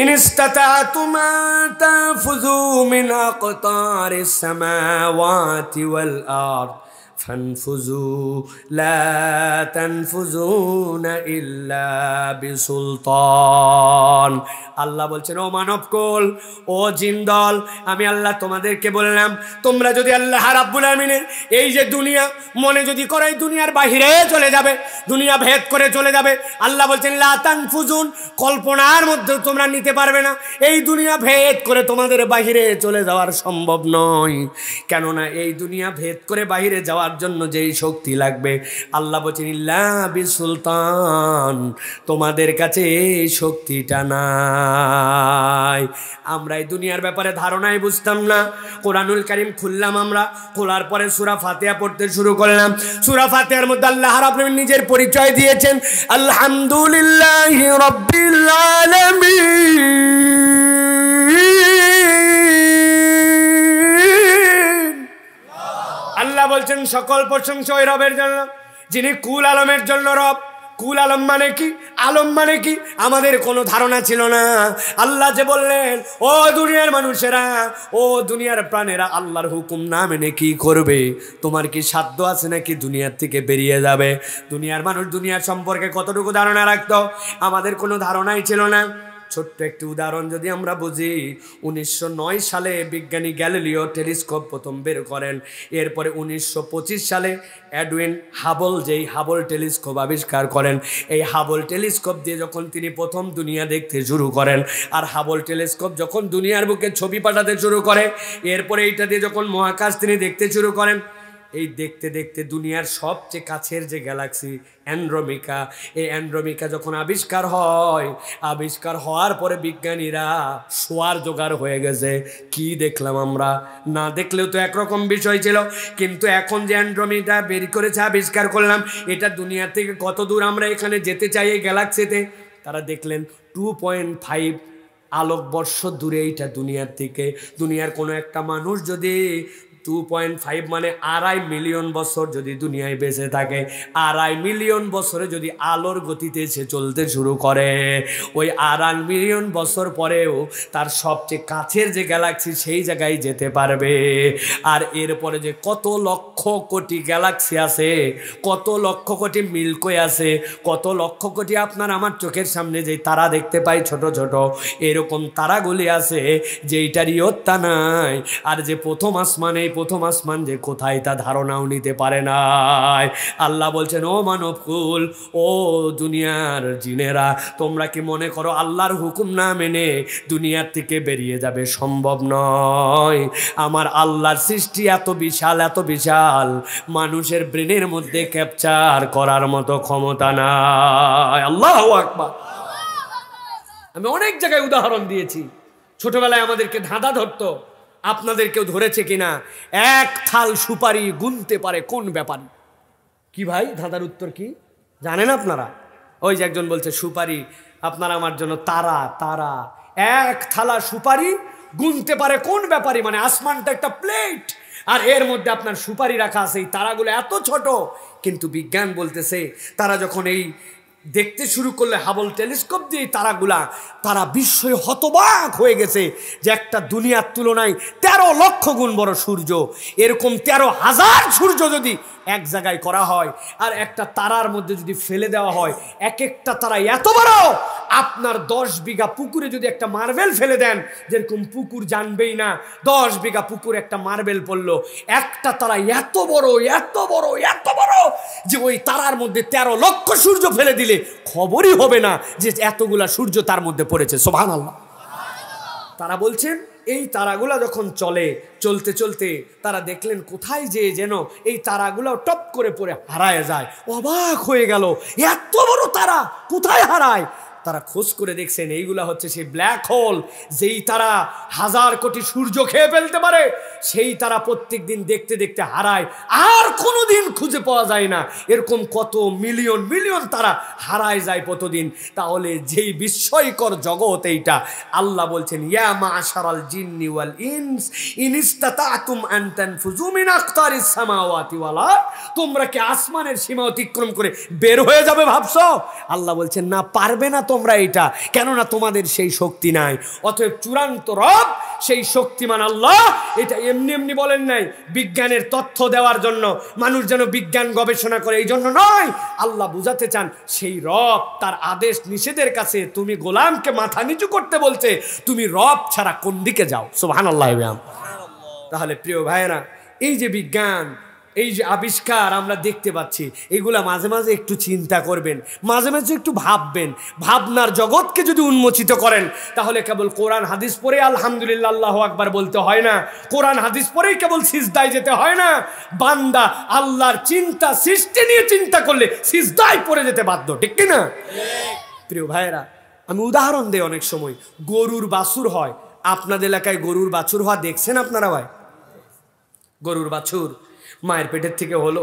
ইন ইসতাতা'তুম আন তানফুযু মিন আকতারিস সামাওয়াতি ওয়াল আরদ ফানফুযু লা তানফুযুনা ইল্লা বিসুলতান। আল্লাহ বলছেন, ও মানবকুল, ও জিনদল, আমি আল্লাহ তোমাদেরকে বললাম তোমরা যদি আল্লাহ রাব্বুল আমিনের এই যে দুনিয়া মনে যদি করো এই দুনিয়ার বাহিরে চলে যাবে, দুনিয়া ভেদ করে চলে যাবে। আল্লাহ বলছেন লা তানফুযুন, কল্পনার মধ্যে তোমরা নিতে পারবে না, এই দুনিয়া ভেদ করে তোমাদের বাহিরে চলে যাওয়ার সম্ভব নয়। কেননা এই দুনিয়া ভেদ করে বাহিরে যাওয়ার জন্য যেই শক্তি লাগবে, আল্লাহ বলছেন ইল্লা বিসুলতান, তোমাদের কাছে এই শক্তিটা নাই। আমরা এই দুনিয়ার ব্যাপারে ধারণাই বুঝতাম না। কোরআনুল কারীম খুললাম, আমরা খোলার পরে সূরা ফাতিহা পড়তে শুরু করলাম। সূরা ফাতিহার মধ্যে আল্লাহ রাব্বুল আমিন নিজের পরিচয় দিয়েছেন, আলহামদুলিল্লাহি রাব্বিল আলামিন। আল্লাহ বলছেন সকল প্রশংসা ওই রবের জন্য যিনি কুল আলমের জন্য রব। কুল আলম মানে কি? আলম মানে কি? আমাদের কোনো ধারণা ছিল না। আল্লাহ যে বললেন, ও দুনিয়ার মানুষেরা, ও দুনিয়ার প্রাণেরা, আল্লাহর হুকুম না মেনে কি করবে? তোমার কি সাধ্য আছে নাকি দুনিয়ার থেকে বেরিয়ে যাবে? দুনিয়ার মানুষ দুনিয়ার সম্পর্কে কতটুকু ধারণা রাখতো? আমাদের কোনো ধারণাই ছিল না। ছোট্ট একটি উদাহরণ যদি আমরা বুঝি, 1909 সালে বিজ্ঞানী গ্যালিলিও টেলিস্কোপ প্রথম বের করেন। এরপরে 1925 সালে এডউইন হাবল, যেই হাবল টেলিস্কোপ আবিষ্কার করেন। এই হাবল টেলিস্কোপ দিয়ে যখন তিনি প্রথম দুনিয়া দেখতে শুরু করেন, আর হাবল টেলিস্কোপ যখন দুনিয়ার বুকে ছবি পাঠাতে শুরু করে, এরপরে এইটা দিয়ে যখন মহাকাশ তিনি দেখতে শুরু করেন, এই দেখতে দেখতে দুনিয়ার সবচেয়ে কাছের যে গ্যালাক্সি অ্যান্ড্রোমিকা, এই অ্যান্ড্রোমিকা যখন আবিষ্কার হয়, আবিষ্কার হওয়ার পরে বিজ্ঞানীরা শোয়ার জোগাড় হয়ে গেছে। কি দেখলাম আমরা? না দেখলেও তো একরকম বিষয় ছিল, কিন্তু এখন যে অ্যান্ড্রোমিকা বের করেছে, আবিষ্কার করলাম, এটা দুনিয়া থেকে কত দূর আমরা এখানে যেতে চাই এই গ্যালাক্সিতে। তারা দেখলেন 2.5 আলোকবর্ষ দূরে এইটা দুনিয়ার থেকে। দুনিয়ার কোনো একটা মানুষ যদি 2.5 মানে 2.5 মিলিয়ন বছর যদি দুনিয়ায় বেঁচে থাকে, 2.5 মিলিয়ন বছরে যদি আলোর গতিতে সে চলতে শুরু করে, ওই 2.5 মিলিয়ন বছর পরেও তার সবচেয়ে কাছের যে গ্যালাক্সি সেই জায়গায় যেতে পারবে। আর এরপরে যে কত লক্ষ কোটি গ্যালাক্সি আছে, কত লক্ষ কোটি মিল্কওয়ে আছে, কত লক্ষ কোটি আপনার আমার চোখের সামনে যে তারা দেখতে পাই ছোট ছোট, এরকম তারাগুলি আছে যেইটারই হত্যা নাই। আর যে প্রথম আসমানে প্রথম আসমান যে কোথায় তা ধারণাও নিতে পারে নাই। আল্লাহ বলছেন, ও মানবকুল, ও দুনিয়ার জিনেরা, তোমরা কি মনে করো আল্লাহর হুকুম না মেনে দুনিয়ার থেকে বেরিয়ে যাবে? সম্ভব নয়। আমার আল্লাহর সৃষ্টি এত বিশাল, এত বিশাল, মানুষের ব্রেনের মধ্যে ক্যাপচার করার মতো ক্ষমতা নাই। আল্লাহু আকবার। আমি অনেক জায়গায় উদাহরণ দিয়েছি। ছোটবেলায় আমাদেরকে ধাঁধা ধরতো, আপনাদেরকেও ধরেছে কিনা? এক থাল সুপারি গুনতে পারে কোন ব্যাপারী? কি ভাই, ধাঁধার উত্তর কি জানেন আপনারা? ওই যে একজন বলছে সুপারি আপনারা আমার জন্য তারা, তারা এক থালা সুপারি গুনতে পারে কোন ব্যাপারী? মানে আসমানটা একটা প্লেট, আর এর মধ্যে আপনার সুপারি রাখা আছে। এই তারাগুলো এত ছোট, কিন্তু বিজ্ঞান বলতেছে তারা যখন এই দেখতে শুরু করলে হাবল টেলিস্কোপ দিয়ে তারাগুলা, তারা বিস্ময়ে হতবাক হয়ে গেছে যে একটা দুনিয়ার তুলনায় 13 লক্ষ গুণ বড় সূর্য, এরকম 13,000 সূর্য যদি এক জায়গায় করা হয় আর একটা তারার মধ্যে যদি ফেলে দেওয়া হয়, এক একটা তারা এত বড়, আপনার 10 বিঘা পুকুরে যদি একটা মার্বেল ফেলে দেন, যেরকম পুকুর জানবেই না, 10 বিঘা পুকুর একটা মার্বেল পড়লো, একটা তারা এত বড়, এত বড়, এত বড় যে ওই তারার মধ্যে 13 লক্ষ সূর্য ফেলে দিলে খবরই হবে না যে এতগুলা সূর্য তার মধ্যে পড়েছে। সুবহানাল্লাহ। তারা বলছেন এই তারাগুলা যখন চলে, চলতে চলতে তারা দেখলেন কোথায় যে যেন এই তারাগুলো টপ করে পড়ে হারায় যায়। অবাক হয়ে গেল, এত বড় তারা কোথায় হারায়? তারা খোঁজ করে দেখছেন এইগুলা হচ্ছে সেই ব্ল্যাক হোল, যেই তারা 1000 কোটি সূর্য খেয়ে ফেলতে পারে, সেই তারা প্রত্যেক দিন দেখতে দেখতে হারায়, আর কোনো দিন খুঁজে পাওয়া যায় না। এরকম কত মিলিয়ন মিলিয়ন তারা হারায় যায় প্রতিদিন। তাহলে যেই বিস্ময়কর জগৎ এইটা, আল্লাহ বলছেন ইয়া মাশারাল জিন্নি ওয়াল ইনস ইন ইসতাতাতুম আন তানফুযু মিন আকতারিস সামাওয়াতি ওয়াল আরদ, তোমরা কি আসমানের সীমা অতিক্রম করে বের হয়ে যাবে ভাবছো? আল্লাহ বলছেন না, পারবে না তোমরা এটা, কেননা তোমাদের সেই শক্তি নাই। অতএব চূড়ান্ত রব সেই শক্তিমান আল্লাহ, এটা এমনি এমনি বলেন নাই বিজ্ঞানের তথ্য দেওয়ার জন্য, মানুষ যেন বিজ্ঞান গবেষণা করে এই জন্য নয়। আল্লাহ বুঝাতে চান সেই রব তার আদেশ নিষেধের কাছে তুমি গোলামকে মাথা নিচু করতে বলছে, তুমি রব ছাড়া কোন দিকে যাও? সুবহানাল্লাহ। তাহলে প্রিয় ভাইয়েরা, এই যে বিজ্ঞান, এই যে আবিষ্কার আমরা দেখতে পাচ্ছি, এগুলা মাঝে মাঝে একটু চিন্তা করবেন, মাঝে মাঝে একটু ভাববেন। ভাবনার জগৎকে যদি উন্মোচিত করেন, তাহলে কেবল কোরআন হাদিস পড়ে আলহামদুলিল্লাহ আল্লাহু আকবার বলতে হয় না, কোরআন হাদিস পড়েই কেবল সিজদায় যেতে হয় না। বান্দা আল্লাহর চিন্তা, সৃষ্টি নিয়ে চিন্তা করলে সিজদায় পড়ে যেতে বাধ্য, ঠিক কি না? প্রিয় ভাইয়েরা, আমি উদাহরণ দেই, অনেক সময় গরুর বাছুর হয়। আপনাদের এলাকায় গরুর বাছুর হওয়া দেখছেন আপনারা ভাই? গরুর বাছুর মায়ের পেটের থেকে হলো,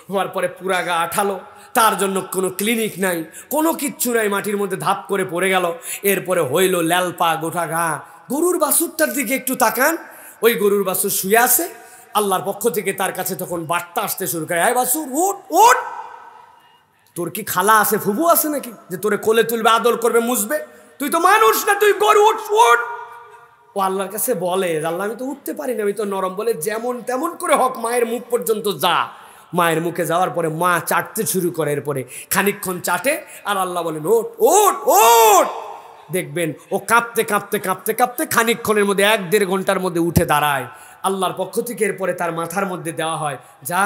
হওয়ার পরে পুরা গা আঠালো, তার জন্য কোনো ক্লিনিক নাই, কোনো কিচ্ছু নাই, মাটির মধ্যে ধাপ করে পড়ে গেল, এরপরে হইল ল্যালপা গোটা গা। গরুর বাছুরটার দিকে একটু তাকান, ওই গরুর বাছুর শুয়ে আছে, আল্লাহর পক্ষ থেকে তার কাছে তখন বার্তা আসতে শুরু করে, আয় বাছুর উঠ উঠ, তোর কি খালা আছে, ফুবু আছে নাকি যে তোরে কোলে তুলবে, আদর করবে, মুছবে? তুই তো মানুষ না, তুই গরু, উঠ উঠ। ও আল্লাহর কাছে বলে, আল্লাহ আমি তো উঠতে পারি না, আমি তো নরম, বলে যেমন তেমন করে হক মায়ের মুখ পর্যন্ত যা। মায়ের মুখে যাওয়ার পরে মা চাটতে শুরু করে, এরপরে খানিকক্ষণ চাটে, আর আল্লাহ বলেন ওঠ ওঠ ওঠ। দেখবেন ও কাঁপতে কাঁপতে কাঁপতে কাঁপতে খানিকক্ষণের মধ্যে 1-1.5 ঘন্টার মধ্যে উঠে দাঁড়ায়। আল্লাহর পক্ষ থেকে এরপরে তার মাথার মধ্যে দেওয়া হয়, যা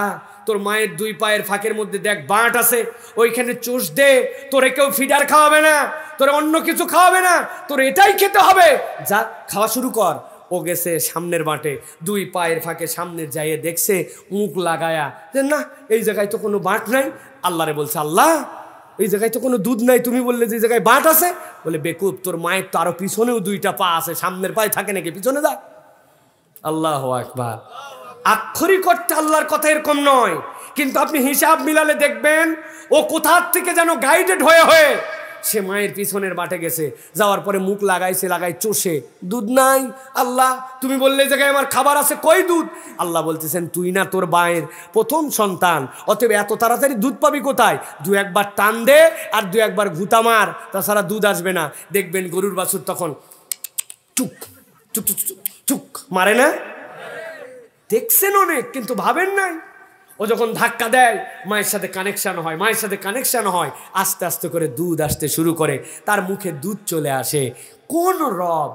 তোর মায়ের 2 পায়ের ফাঁকের মধ্যে দেখ বাঁট আছে, ওইখানে চুষ দে, তোরে কেউ ফিডার খাওয়াবে না, তোরে অন্য কিছু খাওয়াবে না, তোর এটাই খেতে হবে, যা খাওয়া শুরু কর। ও গেছে সামনের বাঁটে, 2 পায়ের ফাঁকে সামনে যাইয়ে দেখছে, মুখ লাগায়া যে না, এই জায়গায় তো কোনো বাঁট নাই। আল্লাহরে বলছে, আল্লাহ এই জায়গায় তো কোনো দুধ নাই, তুমি বললে যে জায়গায় বাঁট আছে। বলে বেকুব, তোর মায়ের তো আরো পিছনেও 2টা পা আছে, সামনের পায়ে থাকে নাকি, পিছনে যা। আল্লাহু আকবার। আক্ষরিক অর্থে আল্লাহর কথা এরকম নয়, কিন্তু আপনি হিসাব মিলালে দেখবেন ও কোথার থেকে যেন গাইডেড হয়ে হয়ে সে মায়ের পিছনের বাটে গেছে, যাওয়ার পরে মুখ লাগাইছে, লাগাই চষে, দুধ নাই। আল্লাহ তুমি বললে জায়গায় আমার খাবার আছে, কই দুধ? আল্লাহ বলতেছেন তুই না তোর মায়ের প্রথম সন্তান, অতএব এত তাড়াতাড়ি দুধ পাবি কোথায়? 2-1 টান দে আর 2-1 ঘুতা মার, তাছাড়া দুধ আসবে না। দেখবেন গরুর বাছুর তখন চুক চুক চুক চুক চুক মারে না? দেখছেন অনেক, কিন্তু ভাবেন নাই। ও যখন ধাক্কা দেয় মায়ের সাথে কানেকশন হয়, মায়ের সাথে কানেকশন হয়, আস্তে আস্তে করে দুধ আসতে শুরু করে, তার মুখে দুধ চলে আসে। কোন রব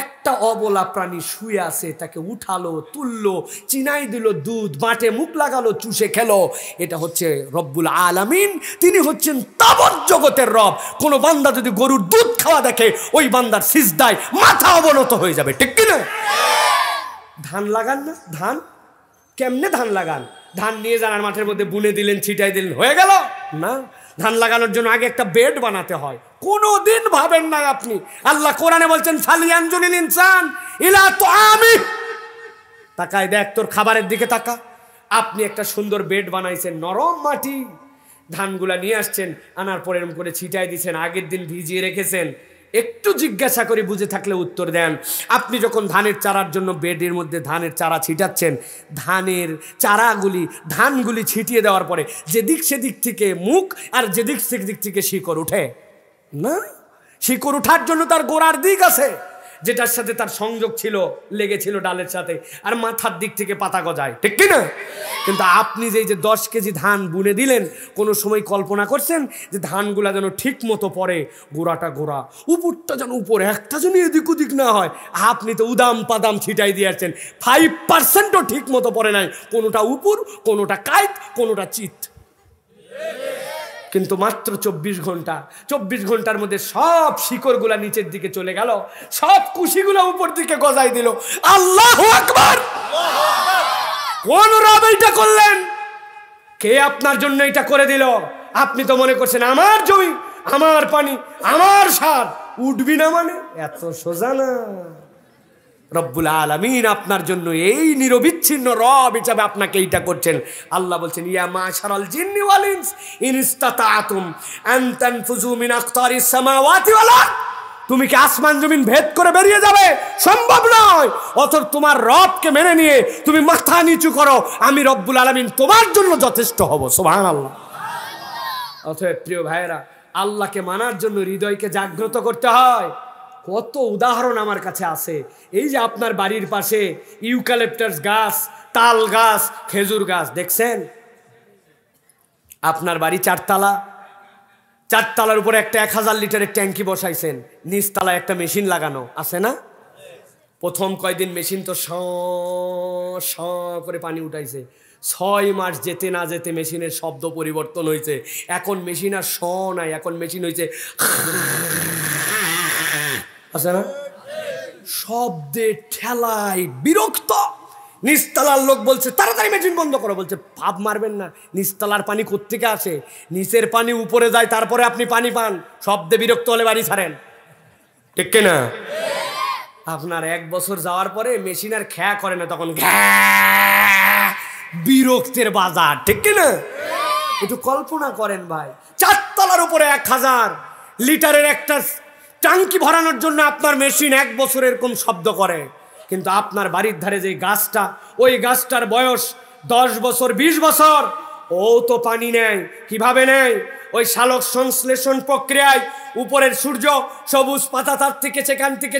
একটা অবলা প্রাণী শুয়ে আছে, তাকে উঠালো, তুললো, চিনাই দিল দুধ, বাটে মুখ লাগালো, চুষে খেলো? এটা হচ্ছে রব্বুল আলামিন। তিনি হচ্ছেন তাবৎ জগতের রব। কোন বান্দা যদি গরুর দুধ খাওয়া দেখে, ওই বান্দার সিজদায় মাথা অবনত হয়ে যাবে, ঠিক কিনা? ধান লাগান না, ধান কেমনে ধান লাগান? ধান নিয়ে যান মাঠের মধ্যে বুনে দিলেন, ছিটাই দিলেন, হয়ে গেল না। ধান লাগানোর জন্য আগে একটা বেড বানাতে হয়। কোনোদিন ভাবেন না আপনি। আল্লাহ কোরআনে বলছেন ফালিয়ানজুরিল ইনসান ইলা তুআমি, তাকায় দেখ তোর খাবারের দিকে তাকা। আপনি একটা সুন্দর বেড বানাইছেন, নরম মাটি, ধানগুলা নিয়ে আসছেন, আনার পরে এরকম করে ছিটাই দিচ্ছেন, আগের দিন ভিজিয়ে রেখেছেন। একটু জিজ্ঞাসা করে বুঝে থাকলে উত্তর দেন। আপনি যখন ধানের চারার জন্য বেডের মধ্যে ধানের চারা ছিটাচ্ছেন, ধানের চারাগুলি, ধানগুলি ছিটিয়ে দেওয়ার পরে যেদিক সেদিক থেকে মুখ আর যেদিক সেদিক থেকে শিকড় উঠে না? শিকড় উঠার জন্য তার গোড়ার দিক আছে, যেটার সাথে তার সংযোগ ছিল, লেগেছিল ডালের সাথে, আর মাথার দিক থেকে পাতা গজায়, ঠিক কিনা? কিন্তু আপনি যে 10 কেজি ধান বুনে দিলেন, কোনো সময় কল্পনা করছেন যে ধানগুলা যেন ঠিক মতো পড়ে, গোড়াটা গোড়া, উপরটা যেন উপরে, একটা যেন এদিক ওদিক না হয়। আপনি তো উদাম পাদাম ছিটাই দিয়ে আসছেন, 5%ও ঠিক মতো পড়ে নাই, কোনোটা উপর, কোনোটা কাইট, কোনোটা চিত। কিন্তু মাত্র 24 ঘন্টা, 24 ঘন্টার মধ্যে সব শিকড়গুলা নিচের দিকে চলে গেল, সব কুশিগুলা উপর দিকে গজাই দিল। আল্লাহু আকবার! কোন রব এটা করলেন? কে আপনার জন্য এটা করে দিল? আপনি তো মনে করছেন আমার জমি, আমার পানি, আমার সার, উঠবি না মানে? এত সোজা না। রব্বুল আলামিন আপনার জন্য এই নিরবিচ্ছিন্ন রব হিসাবে আপনাকে এইটা করছেন। আল্লাহ বলছেন ইয়া মাশারাল জিন্নি ওয়াল ইনস ইন ইসতাতাতুম আন তানফুযু মিন আকতারিস সামাওয়াতি ওয়াল আরদ, তুমি কি আসমান জমিন ভেদ করে বেরিয়ে যাবে? সম্ভব নয়। অথচ তোমার রবকে মেনে নিয়ে তুমি মাথা নিচু করো, আমি রব্বুল আলামিন তোমার জন্য যথেষ্ট হব। সুবহানাল্লাহ। অতএব প্রিয় ভাইয়েরা, আল্লাহকে মানার জন্য হৃদয়কে জাগ্রত করতে হয়। কত উদাহরণ আমার কাছে আছে। এই যে আপনার বাড়ির পাশে ইউক্যালিপটাস গাছ, তাল গাছ, খেজুর গাছ দেখছেন? আপনার বাড়ি 4 তালা, 4 তালার উপরে একটা 1000 লিটারের ট্যাঙ্কি বসাইছেন, নিচ তলায় একটা মেশিন লাগানো আছে না? প্রথম কয়দিন মেশিন তো শ করে পানি উঠাইছে, 6 মাস যেতে না যেতে মেশিনের শব্দ পরিবর্তন হয়েছে। এখন মেশিন আর শ নাই, এখন মেশিন হয়েছে আছে না? শব্দে ঠেলায় বিরক্ত। নিচতলার লোক বলছে তাড়াতাড়ি মেশিন বন্ধ করো, বলছে ভাব মারবেন না, নিচতলার পানি কোত্থেকে আসে? নিচের পানি উপরে যায়, তারপরে আপনি পানি পান। শব্দে বিরক্ত হলে বাড়ি ছাড়েন, ঠিক কিনা? আপনার 1 বছর যাওয়ার পরে মেশিন আর খ্যা করে না, তখন বিরক্তের বাজার, ঠিক কিনা? একটু কল্পনা করেন ভাই, 4 তলার উপরে 1000 লিটারের একটা ট্যাঙ্কি ভরানোর জন্য আপনার মেশিন 1 বছর এরকম শব্দ করে। কিন্তু আপনার বাড়ির ধারে যে গাছটা, ওই গাছটার বয়স 10 বছর 20 বছর, ও তো পানি নেয়। কিভাবে নেয়? ওই সালোক সংশ্লেষণ প্রক্রিয়ায় উপরের সূর্য সবুজ পাতা তার থেকে সেখান থেকে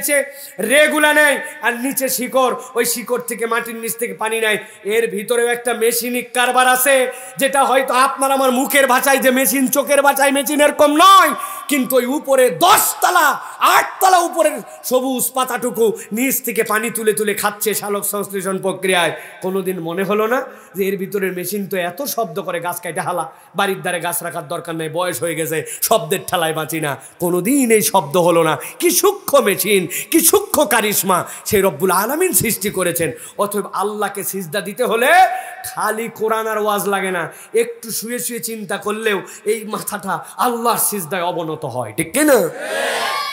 রেগুলা নেয়, আর নিচে শিকড়, ওই শিকড় থেকে মাটির নিচ থেকে পানি নেয়। এর ভিতরেও একটা মেশিনিক কারবার আছে, যেটা হয়তো আপনার আমার মুখের ভাষায় যে মেশিন, চোখের ভাষায় মেশিন এরকম নয়, কিন্তু ওই উপরে 10 তলা 8 তলা উপরের সবুজ পাতাটুকু নিচ থেকে পানি তুলে তুলে খাচ্ছে সালোক সংশ্লেষণ প্রক্রিয়ায়। কোনোদিন মনে হলো না যে এর ভিতরের মেশিন তো এত শব্দ করে, গাছ কাইটা হালা, বাড়ির ধারে গাছ রাখার দরকার নেই, বয়স হয়ে গেছে, শব্দের ঠেলায় বাঁচি না। কোনোদিন এই শব্দ হলো না। কি সূক্ষ্ম মেশিন, কি সূক্ষ্ম কারিশমা সেই রব্বুল আলামিন সৃষ্টি করেছেন। অতএব আল্লাহকে সিজদা দিতে হলে খালি কোরআন আর ওয়াজ লাগে না, একটু শুয়ে শুয়ে চিন্তা করলেও এই মাথাটা আল্লাহর সিজদায় অবনত হয়, ঠিক কিনা?